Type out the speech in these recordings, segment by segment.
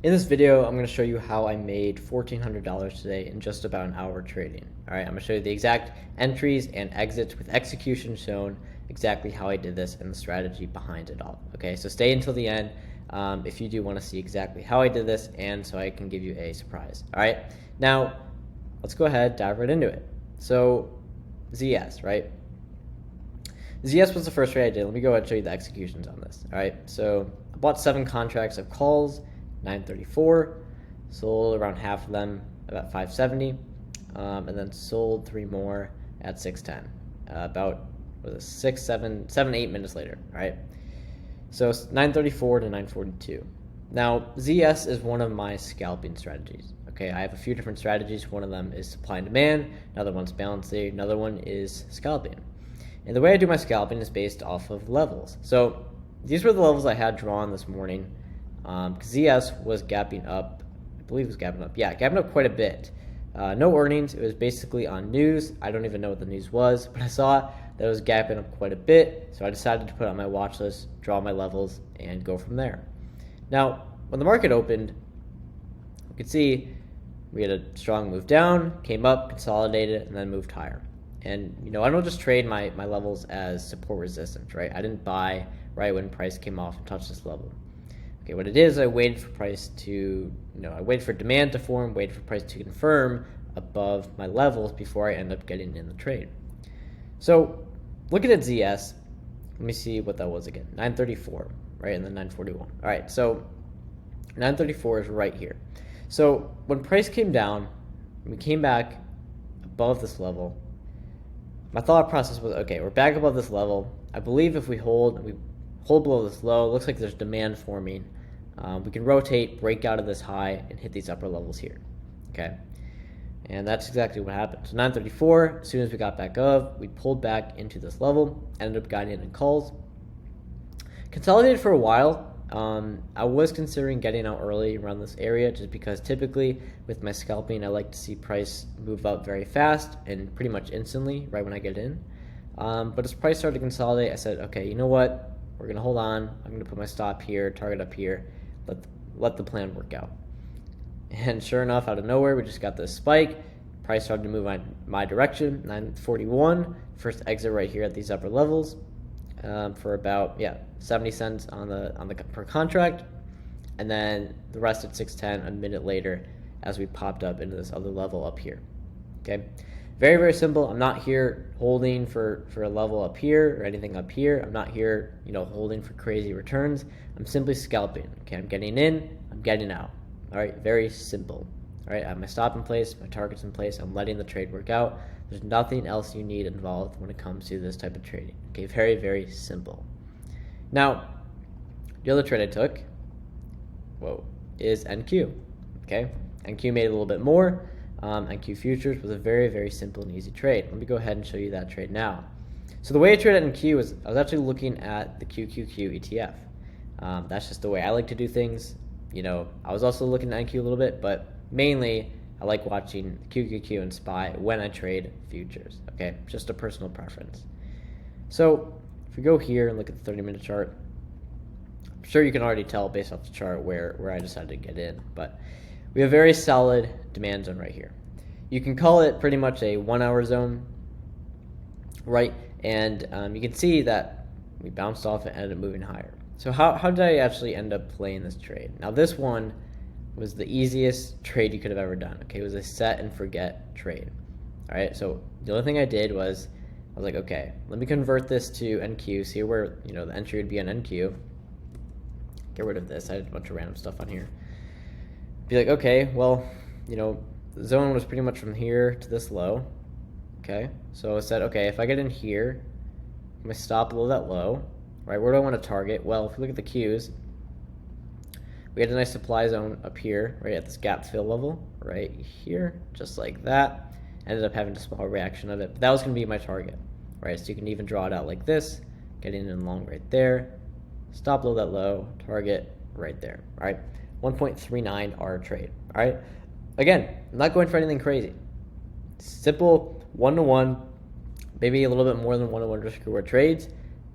In this video, I'm going to show you how I made $1,400 today in just about an hour trading. All right, I'm going to show you the exact entries and exits with execution shown, exactly how I did this and the strategy behind it all. Okay, so stay until the end if you do want to see exactly how I did this and so I can give you a surprise. All right, now let's go ahead, dive right into it. So ZS, right? ZS was the first trade I did. Let me go ahead and show you the executions on this. All right, so I bought 7 contracts of calls, 934, sold around half of them about 570, and then sold 3 more at 610, about was it 6, 7, 7, 8 minutes later. All right, so 934 to 942. Now ZS is one of my scalping strategies. Okay, I have a few different strategies. One of them is supply and demand, another one's balancing, another one is scalping. And the way I do my scalping is based off of levels. So these were the levels I had drawn this morning. ZS was gapping up, I believe it was gapping up. Yeah, gapping up quite a bit. No earnings. It was basically on news. I don't even know what the news was, but I saw that it was gapping up quite a bit. So I decided to put it on my watch list, draw my levels, and go from there. Now, when the market opened, you could see we had a strong move down, came up, consolidated, and then moved higher. And, I don't just trade my levels as support resistance, right? I didn't buy right when price came off and touched this level. Okay, what it is, I waited for price to, I waited for demand to form, waited for price to confirm above my levels before I end up getting in the trade. So, looking at ZS, let me see what that was again. 934, right, and then 941. All right, so 934 is right here. So, when price came down, we came back above this level, my thought process was, okay, we're back above this level. I believe if we hold below this low, it looks like there's demand forming. We can rotate, break out of this high, and hit these upper levels here, okay? And that's exactly what happened. So 934, as soon as we got back up, we pulled back into this level, ended up guiding in calls. Consolidated for a while. I was considering getting out early around this area just because typically with my scalping, I like to see price move up very fast and pretty much instantly right when I get in. But as price started to consolidate, I said, okay, you know what? We're going to hold on. I'm going to put my stop here, target up here, let the plan work out. And sure enough, out of nowhere, we just got this spike. Price started to move my direction, 941. First exit right here at these upper levels. For about 70 cents on the per contract, and then the rest at 610 a minute later as we popped up into this other level up here. Okay, very, very simple. I'm not here holding for a level up here or anything up here. I'm not here holding for crazy returns. I'm simply scalping. Okay, I'm getting in, I'm getting out. All right, very simple. All right, I have my stop in place, my targets in place. I'm letting the trade work out. There's nothing else you need involved when it comes to this type of trading. Okay, very, very simple. Now, the other trade I took, is NQ. Okay, NQ made a little bit more. NQ futures was a very, very simple and easy trade. Let me go ahead and show you that trade now. So the way I traded NQ was I was actually looking at the QQQ ETF. That's just the way I like to do things. I was also looking at NQ a little bit, but mainly I like watching QQQ and SPY when I trade futures. Okay, just a personal preference. So if we go here and look at the 30-minute chart, I'm sure you can already tell based off the chart where I decided to get in, but we have a very solid demand zone right here. You can call it pretty much a 1-hour zone, right? And you can see that we bounced off and ended up moving higher. So how did I actually end up playing this trade? Now this one was the easiest trade you could have ever done. Okay, it was a set and forget trade. All right, so the only thing I did was I was like, okay, let me convert this to NQ, see where the entry would be on NQ. Get rid of this. I had a bunch of random stuff on here. Be like, okay, well, the zone was pretty much from here to this low. Okay, so I said, okay, if I get in here, I'm gonna stop below that low. Right, where do I want to target? Well, if you look at the Qs, we had a nice supply zone up here, right at this gap fill level, right here, just like that. Ended up having a small reaction of it, but that was going to be my target, right? So you can even draw it out like this, getting in long right there, stop below that low, target right there, all right? 1.39 R trade, all right? Again, I'm not going for anything crazy. Simple one-to-one, maybe a little bit more than one-to-one risk reward trades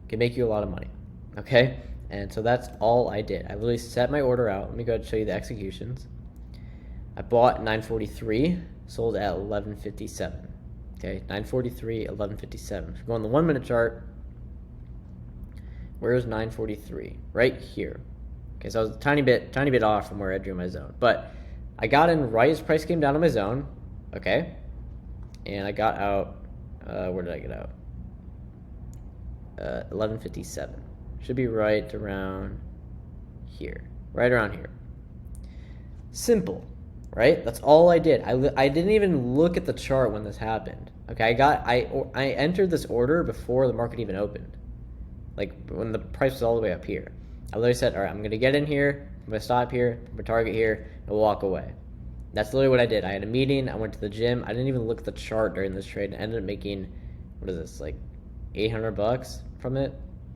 can make you a lot of money, okay? And so that's all I did. I literally set my order out. Let me go ahead and show you the executions. I bought 943, sold at 1157. Okay, 943, 1157. If you go on the 1 minute chart, where is 943? Right here. Okay, so I was a tiny bit off from where I drew my zone. But I got in right as price came down to my zone. Okay. And I got out, where did I get out? 1157. Should be right around here. Right around here. Simple, right? That's all I did. I didn't even look at the chart when this happened. Okay, I entered this order before the market even opened. Like when the price was all the way up here. I literally said, all right, I'm going to get in here, I'm going to stop here, I'm going to target here, and walk away. That's literally what I did. I had a meeting, I went to the gym, I didn't even look at the chart during this trade, and ended up making, what is this, like $800 from it?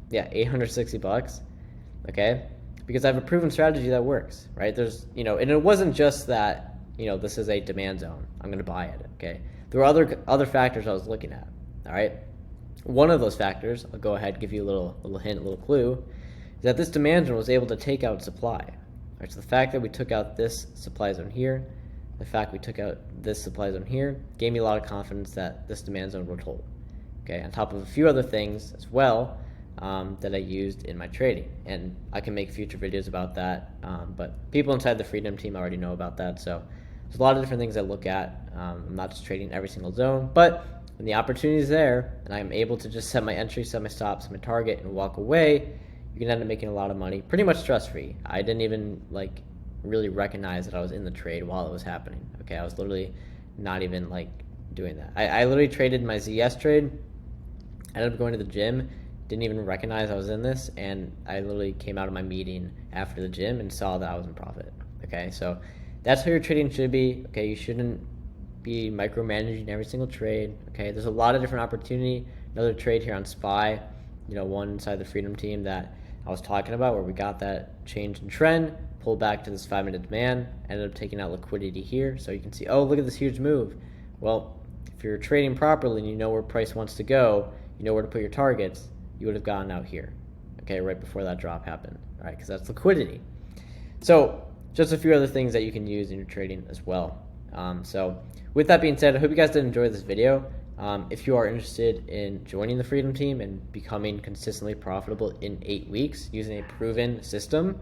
Yeah, 860 bucks. Okay? Because I have a proven strategy that works, right? There's, and it wasn't just that, this is a demand zone, I'm going to buy it, okay? There were other factors I was looking at, all right? One of those factors, I'll go ahead and give you a little hint, a little clue, is that this demand zone was able to take out supply. All right, so the fact that we took out this supply zone here, the fact we took out this supply zone here, gave me a lot of confidence that this demand zone would hold. Okay, on top of a few other things as well that I used in my trading. And I can make future videos about that, but people inside the Freedom team already know about that. So there's a lot of different things I look at. I'm not just trading every single zone, but when the opportunity is there and I'm able to just set my entry, set my stop, set my target, and walk away, you can end up making a lot of money, pretty much stress-free. I didn't even really recognize that I was in the trade while it was happening. Okay, I was literally not even doing that. I literally traded my ZS trade, ended up going to the gym, didn't even recognize I was in this, and I literally came out of my meeting after the gym and saw that I was in profit. Okay, so that's how your trading should be. Okay, you shouldn't be micromanaging every single trade. Okay, there's a lot of different opportunity. Another trade here on SPY, one inside the Freedom team that I was talking about where we got that change in trend, pulled back to this 5-minute demand, ended up taking out liquidity here. So you can see, oh, look at this huge move. Well, if you're trading properly and you know where price wants to go, you know where to put your targets, you would have gotten out here, okay, right before that drop happened, all right, because that's liquidity. So just a few other things that you can use in your trading as well. So with that being said, I hope you guys did enjoy this video. If you are interested in joining the Freedom team and becoming consistently profitable in 8 weeks using a proven system,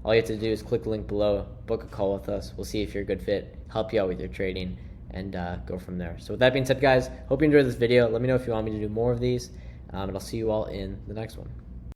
all you have to do is click the link below, book a call with us. We'll see if you're a good fit, help you out with your trading, and go from there. So with that being said, guys, hope you enjoyed this video. Let me know if you want me to do more of these, and I'll see you all in the next one.